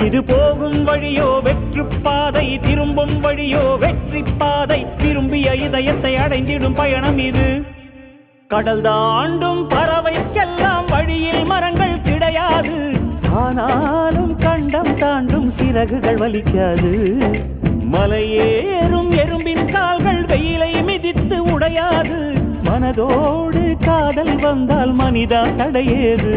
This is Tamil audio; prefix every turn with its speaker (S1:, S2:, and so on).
S1: இது போகும் வழியோ வெற்று பாதை, திரும்பும் வழியோ வெற்றி பாதை. விரும்பிய இதயத்தை அடைந்திடும் பயணம் இது. கடல் தாண்டும் பறவைக்கெல்லாம் வழியில் மரங்கள் கிடையாது. ஆனாலும் கண்டம் தாண்டும் சிறகுகள் வலிக்காது. மலையேறும் எறும்பின் கால்கள் வெயிலை மிதித்து உடையாது. மனதோடு காதல் வந்தால் மனிதா தடையேது.